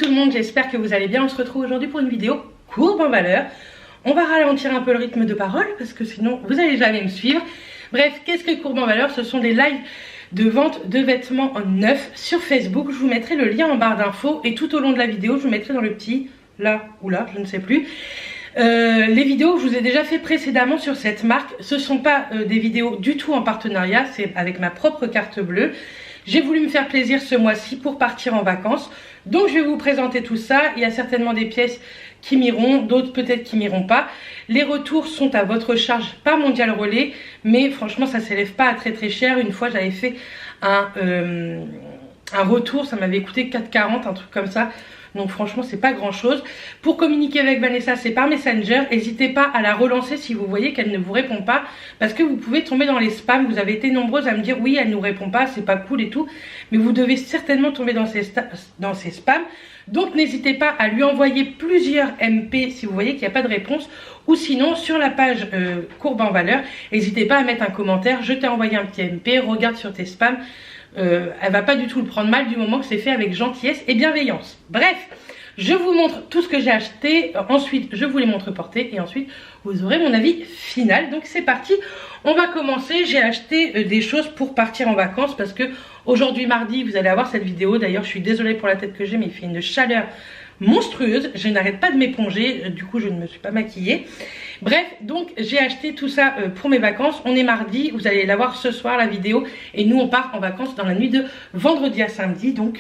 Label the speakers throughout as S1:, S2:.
S1: tout le monde, j'espère que vous allez bien. On se retrouve aujourd'hui pour une vidéo courbe en valeur. On va ralentir un peu le rythme de parole parce que sinon vous n'allez jamais me suivre. Bref, qu'est-ce que courbe en valeur? Ce sont des lives de vente de vêtements neufs sur Facebook. Je vous mettrai le lien en barre d'infos et tout au long de la vidéo, je vous mettrai dans le petit là ou là, je ne sais plus. Les vidéos que je vous ai déjà fait précédemment sur cette marque, ce ne sont pas des vidéos du tout en partenariat, c'est avec ma propre carte bleue. J'ai voulu me faire plaisir ce mois-ci pour partir en vacances. Donc je vais vous présenter tout ça. Il y a certainement des pièces qui m'iront, d'autres peut-être qui m'iront pas. Les retours sont à votre charge par Mondial Relais, mais franchement ça ne s'élève pas à très très cher. Une fois j'avais fait un retour, ça m'avait coûté 4,40, un truc comme ça. Donc franchement c'est pas grand chose. Pour communiquer avec Vanessa c'est par Messenger. N'hésitez pas à la relancer si vous voyez qu'elle ne vous répond pas, parce que vous pouvez tomber dans les spams. Vous avez été nombreuses à me dire oui elle nous répond pas, c'est pas cool et tout, mais vous devez certainement tomber dans ces spams. Donc n'hésitez pas à lui envoyer plusieurs MP si vous voyez qu'il n'y a pas de réponse, ou sinon sur la page courbe en valeur, n'hésitez pas à mettre un commentaire: je t'ai envoyé un petit MP, regarde sur tes spams. Elle va pas du tout le prendre mal du moment que c'est fait avec gentillesse et bienveillance. Bref, je vous montre tout ce que j'ai acheté, ensuite je vous les montre portés et ensuite vous aurez mon avis final. Donc c'est parti, on va commencer. J'ai acheté des choses pour partir en vacances parce que aujourd'hui mardi vous allez avoir cette vidéo. D'ailleurs je suis désolée pour la tête que j'ai, mais il fait une chaleur monstrueuse, je n'arrête pas de m'éponger, du coup je ne me suis pas maquillée. Bref, donc j'ai acheté tout ça pour mes vacances. On est mardi, vous allez la voir ce soir la vidéo, et nous on part en vacances dans la nuit de vendredi à samedi, donc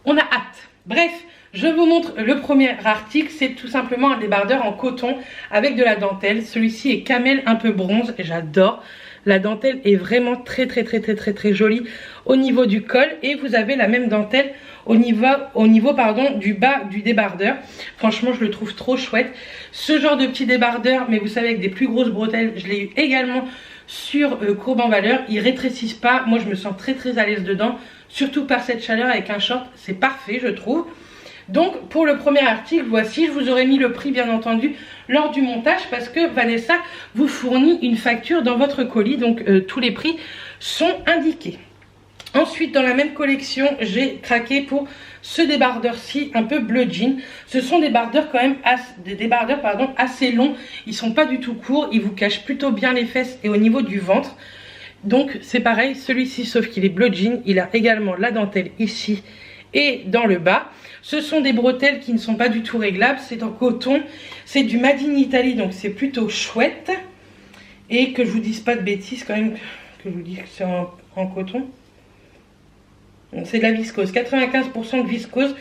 S1: on a hâte. Bref, je vous montre le premier article. C'est tout simplement un débardeur en coton avec de la dentelle. Celui-ci est camel un peu bronze et j'adore. La dentelle est vraiment très jolie au niveau du col, et vous avez la même dentelle au niveau du bas du débardeur. Franchement je le trouve trop chouette. Ce genre de petit débardeur, mais vous savez avec des plus grosses bretelles, je l'ai eu également sur courbe en valeur. Ils rétrécissent pas, moi je me sens très à l'aise dedans, surtout par cette chaleur. Avec un short c'est parfait je trouve. Donc pour le premier article, voici, je vous aurais mis le prix bien entendu lors du montage, parce que Vanessa vous fournit une facture dans votre colis, donc tous les prix sont indiqués. Ensuite dans la même collection, j'ai craqué pour ce débardeur-ci un peu bleu jean. Ce sont des débardeurs quand même assez longs, ils sont pas du tout courts, ils vous cachent plutôt bien les fesses et au niveau du ventre. Donc c'est pareil, celui-ci sauf qu'il est bleu jean, il a également la dentelle ici et dans le bas. Ce sont des bretelles qui ne sont pas du tout réglables, c'est en coton, c'est du Made in Italy, donc c'est plutôt chouette. Et que je vous dise pas de bêtises quand même, que je vous dis que c'est en coton. C'est de la viscose, 95% de viscose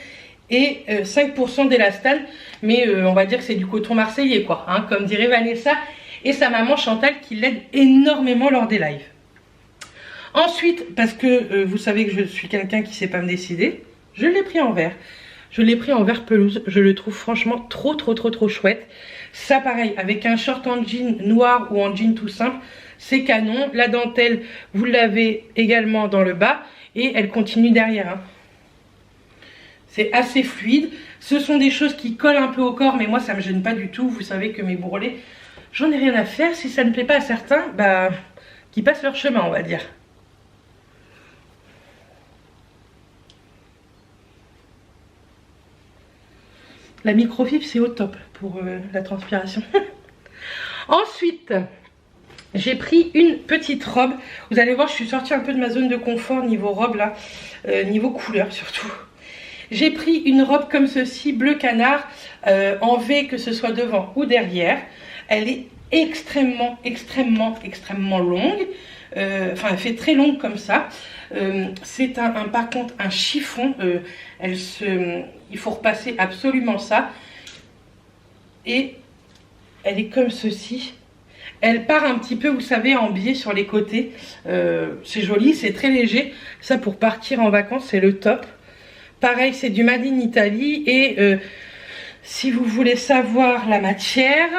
S1: et 5% d'élastane, mais on va dire que c'est du coton marseillais quoi, hein, comme dirait Vanessa et sa maman Chantal, qui l'aide énormément lors des lives. Ensuite, parce que vous savez que je suis quelqu'un qui ne sait pas me décider, je l'ai pris en vert. Je l'ai pris en vert pelouse. Je le trouve franchement trop chouette. Ça pareil, avec un short en jean noir ou en jean tout simple, c'est canon. La dentelle, vous l'avez également dans le bas et elle continue derrière. Hein. C'est assez fluide. Ce sont des choses qui collent un peu au corps, mais moi ça me gêne pas du tout. Vous savez que mes bourrelets, j'en ai rien à faire. Si ça ne plaît pas à certains, bah, qui passent leur chemin on va dire. La microfibre c'est au top pour la transpiration. Ensuite j'ai pris une petite robe. Vous allez voir je suis sortie un peu de ma zone de confort niveau robe là, niveau couleur surtout. J'ai pris une robe comme ceci, bleu canard, en V, que ce soit devant ou derrière. Elle est extrêmement longue. Enfin elle fait très longue comme ça. C'est par contre un chiffon. Il faut repasser absolument ça. Et elle est comme ceci. Elle part un petit peu, vous savez, en biais sur les côtés. C'est joli, c'est très léger. Ça pour partir en vacances c'est le top. Pareil c'est du Made in Italy. Et si vous voulez savoir la matière,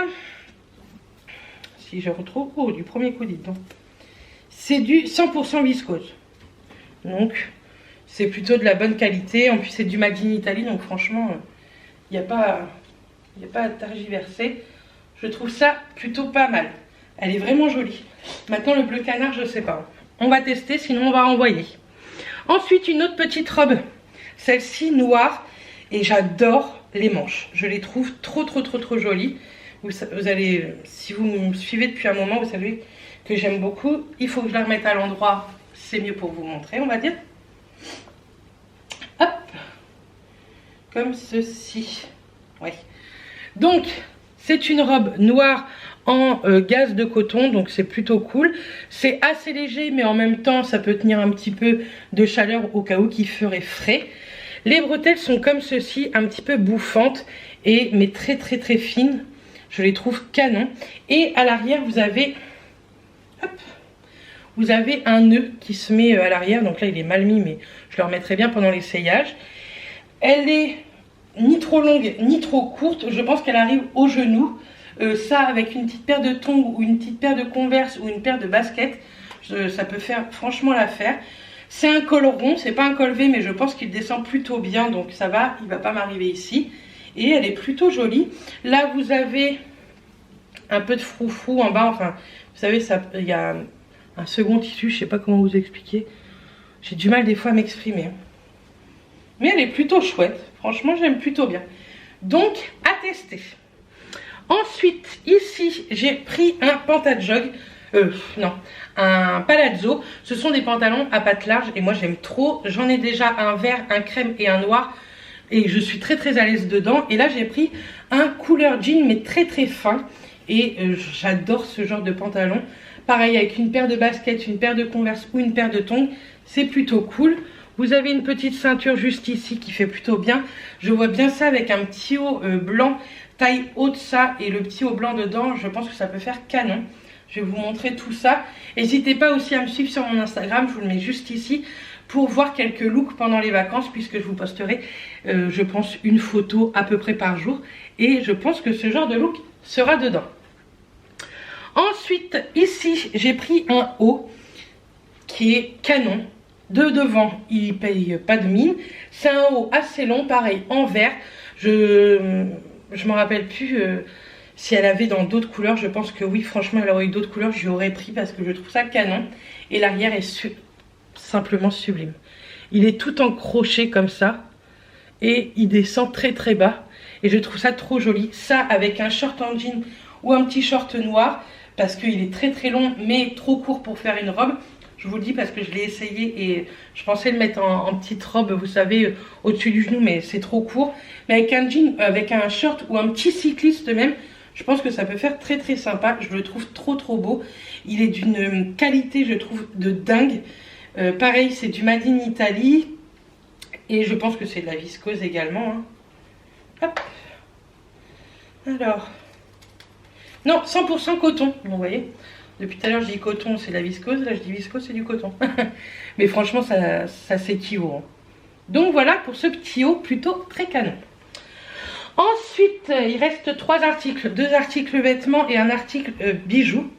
S1: si je retrouve, du premier coup dites donc, c'est du 100% viscose. Donc c'est plutôt de la bonne qualité. En plus c'est du Made in Italy, donc franchement il n'y a pas à tergiverser. Je trouve ça plutôt pas mal. Elle est vraiment jolie. Maintenant le bleu canard je sais pas, on va tester, sinon on va renvoyer. Ensuite une autre petite robe, celle-ci noire, Et j'adore les manches. Je les trouve trop jolies. Vous allez, si vous me suivez depuis un moment, vous savez que j'aime beaucoup. Il faut que je la remette à l'endroit, c'est mieux pour vous montrer, on va dire. Hop, comme ceci. Oui. Donc, c'est une robe noire en gaze de coton, donc c'est plutôt cool. C'est assez léger, mais en même temps, ça peut tenir un petit peu de chaleur au cas où qu'il ferait frais. Les bretelles sont comme ceci, un petit peu bouffantes, mais très fines. Je les trouve canon. Et à l'arrière, vous avez un nœud qui se met à l'arrière. Donc là, il est mal mis, mais je le remettrai bien pendant l'essayage. Elle est ni trop longue, ni trop courte. Je pense qu'elle arrive au genou. Ça, avec une petite paire de tongs ou une petite paire de Converse ou une paire de baskets, ça peut faire franchement l'affaire. C'est un col rond, c'est pas un col V, mais je pense qu'il descend plutôt bien, donc ça va, il va pas m'arriver ici. Et elle est plutôt jolie. Là, vous avez un peu de froufrou en bas, enfin, vous savez, il y a un second tissu, je sais pas comment vous expliquer. J'ai du mal des fois à m'exprimer. Mais elle est plutôt chouette, franchement, j'aime plutôt bien. Donc, à tester. Ensuite, ici, j'ai pris un pantajog. Un palazzo. Ce sont des pantalons à pattes larges et moi j'aime trop. J'en ai déjà un vert, un crème et un noir et je suis très à l'aise dedans. Et là j'ai pris un couleur jean mais très fin et j'adore ce genre de pantalon. Pareil avec une paire de baskets, une paire de Converse ou une paire de tongs, c'est plutôt cool. Vous avez une petite ceinture juste ici qui fait plutôt bien. Je vois bien ça avec un petit haut blanc, taille haute ça et le petit haut blanc dedans. Je pense que ça peut faire canon. Je vais vous montrer tout ça. N'hésitez pas aussi à me suivre sur mon Instagram, je vous le mets juste ici, pour voir quelques looks pendant les vacances, puisque je vous posterai, je pense, une photo à peu près par jour. Et je pense que ce genre de look sera dedans. Ensuite, ici, j'ai pris un haut qui est canon. De devant, il paye pas de mine. C'est un haut assez long, pareil, en vert. Je me rappelle plus... si elle avait dans d'autres couleurs, je pense que oui, franchement, elle aurait eu d'autres couleurs, j'y aurais pris parce que je trouve ça canon. Et l'arrière est simplement sublime. Il est tout en crochet comme ça. Et il descend très bas. Et je trouve ça trop joli. Ça avec un short en jean ou un petit short noir. Parce qu'il est très long, mais trop court pour faire une robe. Je vous le dis parce que je l'ai essayé et je pensais le mettre en petite robe, vous savez, au-dessus du genou, mais c'est trop court. Mais avec un jean, avec un short ou un petit cycliste même, je pense que ça peut faire très sympa. Je le trouve trop beau. Il est d'une qualité, je trouve, de dingue. Pareil, c'est du Made in Italy. Et je pense que c'est de la viscose également. Hein. Hop. Alors. Non, 100% coton. Vous voyez. Depuis tout à l'heure, je dis coton, c'est de la viscose. Là, je dis viscose, c'est du coton. Mais franchement, ça s'équivaut. Hein. Donc voilà pour ce petit haut plutôt très canon. Ensuite, il reste 3 articles, 2 articles vêtements et un article bijoux.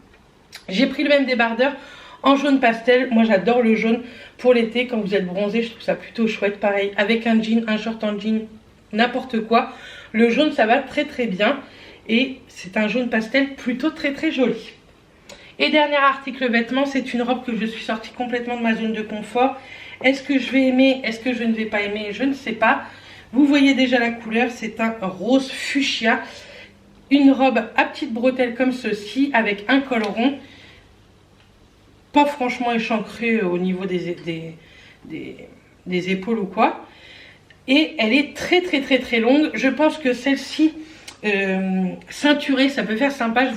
S1: J'ai pris le même débardeur en jaune pastel. Moi, j'adore le jaune pour l'été. Quand vous êtes bronzé, je trouve ça plutôt chouette. Pareil, avec un jean, un short en jean, n'importe quoi. Le jaune, ça va très bien. Et c'est un jaune pastel plutôt très joli. Et dernier article vêtements, c'est une robe que je suis sortie complètement de ma zone de confort. Est-ce que je vais aimer? Est-ce que je ne vais pas aimer? Je ne sais pas. Vous voyez déjà la couleur, c'est un rose fuchsia. Une robe à petites bretelles comme ceci, avec un col rond. Pas franchement échancré au niveau des épaules ou quoi. Et elle est très longue. Je pense que celle-ci, ceinturée, ça peut faire sympa. Je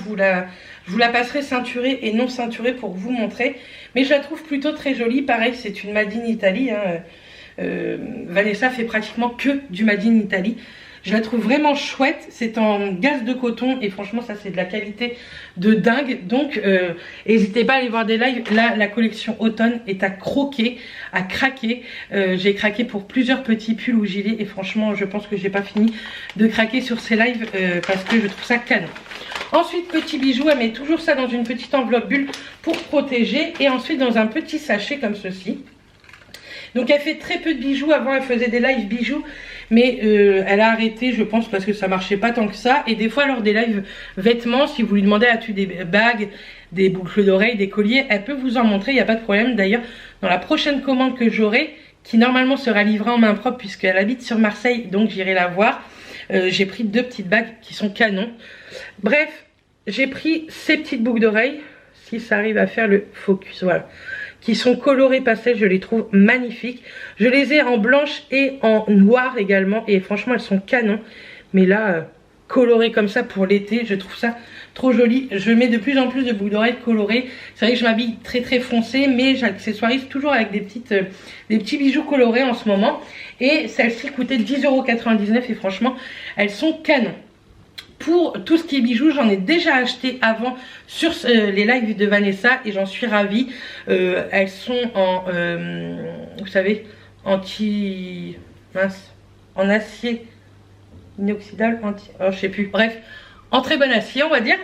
S1: vous la passerai ceinturée et non ceinturée pour vous montrer. Mais je la trouve plutôt très jolie. Pareil, c'est une Made in Italy. Hein. Vanessa fait pratiquement que du Made in Italy. Je la trouve vraiment chouette. C'est en gaze de coton et franchement ça c'est de la qualité de dingue. Donc n'hésitez pas à aller voir des lives. Là la collection automne est à croquer, à craquer. J'ai craqué pour plusieurs petits pulls ou gilets et franchement je pense que j'ai pas fini de craquer sur ces lives parce que je trouve ça canon. Ensuite petit bijou, elle met toujours ça dans une petite enveloppe bulle pour protéger et ensuite dans un petit sachet comme ceci. Donc elle fait très peu de bijoux. Avant elle faisait des lives bijoux, mais elle a arrêté je pense parce que ça marchait pas tant que ça. Et des fois lors des lives vêtements, si vous lui demandez as-tu des bagues, des boucles d'oreilles, des colliers, elle peut vous en montrer, il n'y a pas de problème. D'ailleurs dans la prochaine commande que j'aurai, qui normalement sera livrée en main propre puisqu'elle habite sur Marseille, donc j'irai la voir. J'ai pris 2 petites bagues qui sont canons. Bref, j'ai pris ces petites boucles d'oreilles, si ça arrive à faire le focus, voilà, qui sont colorées pastel, je les trouve magnifiques. Je les ai en blanche et en noir également, et franchement elles sont canons. Mais là, colorées comme ça pour l'été, je trouve ça trop joli. Je mets de plus en plus de boucles d'oreilles colorées. C'est vrai que je m'habille très très foncé, mais j'accessoirise toujours avec des petits bijoux colorés en ce moment. Et celles-ci coûtaient 10,99 € et franchement, elles sont canons. Pour tout ce qui est bijoux, j'en ai déjà acheté avant sur les lives de Vanessa et j'en suis ravie. Elles sont en, vous savez, en acier inoxydable, je sais plus, bref, en très bon acier on va dire.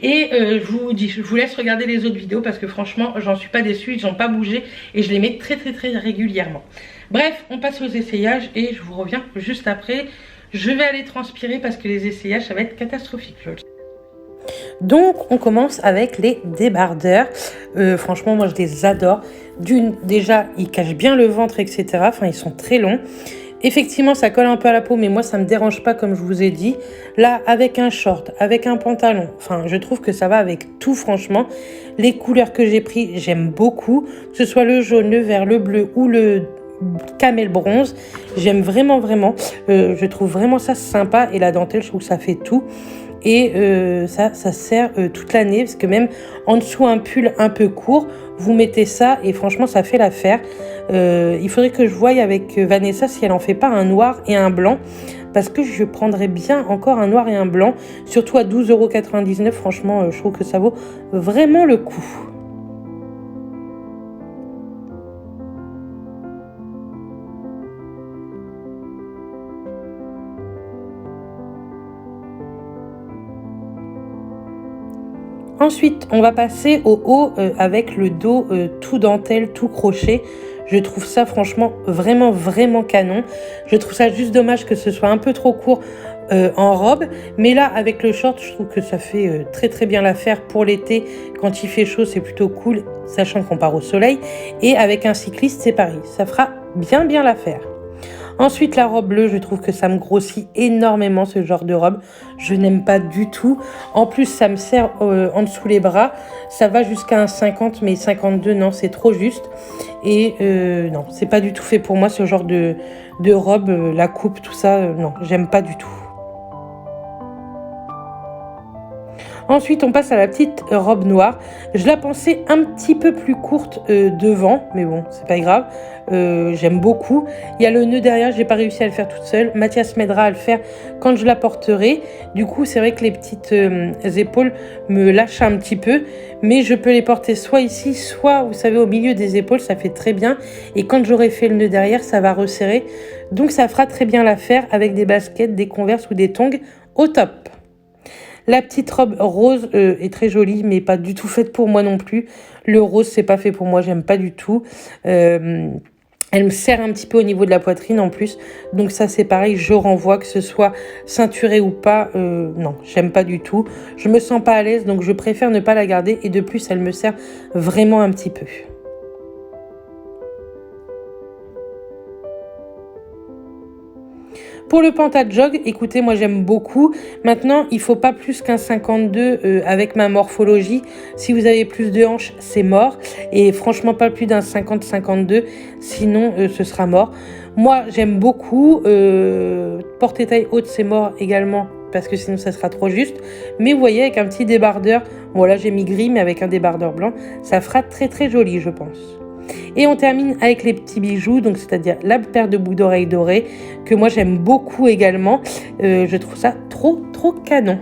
S1: Et je vous laisse regarder les autres vidéos parce que franchement j'en suis pas déçue, ils n'ont pas bougé et je les mets très régulièrement. Bref, on passe aux essayages et je vous reviens juste après. Je vais aller transpirer parce que les essayages ça va être catastrophique. Donc on commence avec les débardeurs. Franchement moi je les adore. Déjà ils cachent bien le ventre etc. Enfin ils sont très longs. Effectivement ça colle un peu à la peau mais moi ça me dérange pas comme je vous ai dit. Là avec un short, avec un pantalon, enfin je trouve que ça va avec tout franchement. Les couleurs que j'ai pris j'aime beaucoup. Que ce soit le jaune, le vert, le bleu ou le camel bronze, j'aime vraiment je trouve vraiment ça sympa et la dentelle je trouve que ça fait tout et ça sert toute l'année parce que même en dessous un pull un peu court vous mettez ça et franchement ça fait l'affaire. Il faudrait que je voie avec Vanessa si elle en fait pas un noir et un blanc parce que je prendrais bien encore un noir et un blanc, surtout à 12,99 €. Franchement je trouve que ça vaut vraiment le coup. Ensuite, on va passer au haut avec le dos tout dentelle, tout crochet. Je trouve ça franchement vraiment canon. Je trouve ça juste dommage que ce soit un peu trop court en robe. Mais là, avec le short, je trouve que ça fait très bien l'affaire pour l'été. Quand il fait chaud, c'est plutôt cool, sachant qu'on part au soleil. Et avec un cycliste, c'est pareil. Ça fera bien l'affaire. Ensuite, la robe bleue, je trouve que ça me grossit énormément ce genre de robe. Je n'aime pas du tout. En plus, ça me serre en dessous les bras. Ça va jusqu'à un 50, mais 52, non, c'est trop juste. Et non, c'est pas du tout fait pour moi ce genre de robe. La coupe, tout ça, non, j'aime pas du tout. Ensuite, on passe à la petite robe noire. Je la pensais un petit peu plus courte devant, mais bon, c'est pas grave. J'aime beaucoup. Il y a le nœud derrière, j'ai pas réussi à le faire toute seule. Mathias m'aidera à le faire quand je la porterai. Du coup, c'est vrai que les petites épaules me lâchent un petit peu, mais je peux les porter soit ici, soit, vous savez, au milieu des épaules, ça fait très bien. Et quand j'aurai fait le nœud derrière, ça va resserrer. Donc, ça fera très bien l'affaire avec des baskets, des Converse ou des tongs au top. La petite robe rose est très jolie, mais pas du tout faite pour moi non plus. Le rose, c'est pas fait pour moi, j'aime pas du tout. Elle me serre un petit peu au niveau de la poitrine en plus. Donc ça, c'est pareil, je renvoie, que ce soit ceinturé ou pas. Non, j'aime pas du tout. Je me sens pas à l'aise, donc je préfère ne pas la garder. Et de plus, elle me serre vraiment un petit peu. Pour le pantalon, écoutez, moi j'aime beaucoup. Maintenant, il faut pas plus qu'un 52 avec ma morphologie. Si vous avez plus de hanches, c'est mort. Et franchement, pas plus d'un 50-52, sinon ce sera mort. Moi, j'aime beaucoup. Porter taille haute, c'est mort également, parce que sinon ça sera trop juste. Mais vous voyez, avec un petit débardeur, bon là j'ai mis gris, mais avec un débardeur blanc, ça fera très joli, je pense. Et on termine avec les petits bijoux, donc c'est-à-dire la paire de boucles d'oreilles dorées, que moi j'aime beaucoup également. Je trouve ça trop canon.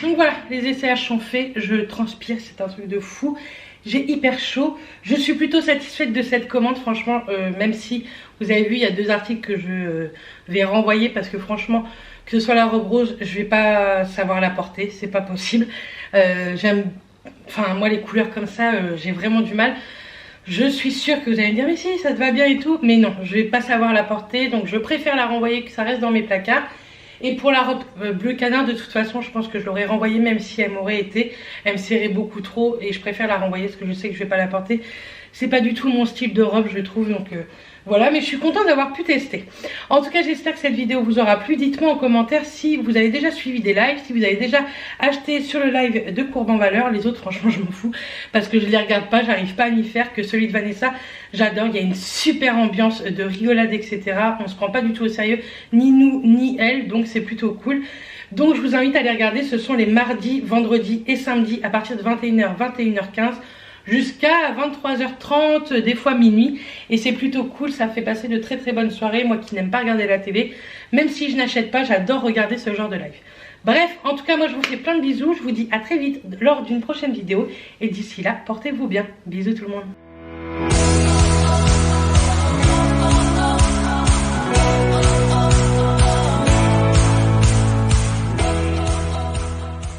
S1: Donc voilà, les essayages sont faits, je transpire, c'est un truc de fou. J'ai hyper chaud, je suis plutôt satisfaite de cette commande, franchement, même si vous avez vu, il y a 2 articles que je vais renvoyer parce que franchement, que ce soit la robe rose, je vais pas savoir la porter, c'est pas possible. Enfin, moi, les couleurs comme ça, j'ai vraiment du mal. Je suis sûre que vous allez me dire, mais si, ça te va bien et tout. Mais non, je vais pas savoir la porter. Donc, je préfère la renvoyer, que ça reste dans mes placards. Et pour la robe bleu canard, de toute façon, je pense que je l'aurais renvoyée même si elle m'aurait été. Elle me serrait beaucoup trop et je préfère la renvoyer parce que je sais que je vais pas la porter. c'est pas du tout mon style de robe je trouve, donc voilà, mais je suis contente d'avoir pu tester. En tout cas, j'espère que cette vidéo vous aura plu. Dites-moi en commentaire si vous avez déjà suivi des lives, si vous avez déjà acheté sur le live de Courbe en Valeur. Les autres, franchement, je m'en fous parce que je les regarde pas, j'arrive pas à m'y faire. Que celui de Vanessa, j'adore. Il y a une super ambiance de rigolade, etc. On se prend pas du tout au sérieux, ni nous, ni elle, donc c'est plutôt cool. Donc je vous invite à les regarder, ce sont les mardis, vendredis et samedis à partir de 21h, 21h15 jusqu'à 23h30, des fois minuit, et c'est plutôt cool, ça fait passer de très très bonnes soirées. Moi qui n'aime pas regarder la télé, même si je n'achète pas, j'adore regarder ce genre de live. Bref, en tout cas moi je vous fais plein de bisous, je vous dis à très vite lors d'une prochaine vidéo, et d'ici là, portez-vous bien. Bisous tout le monde.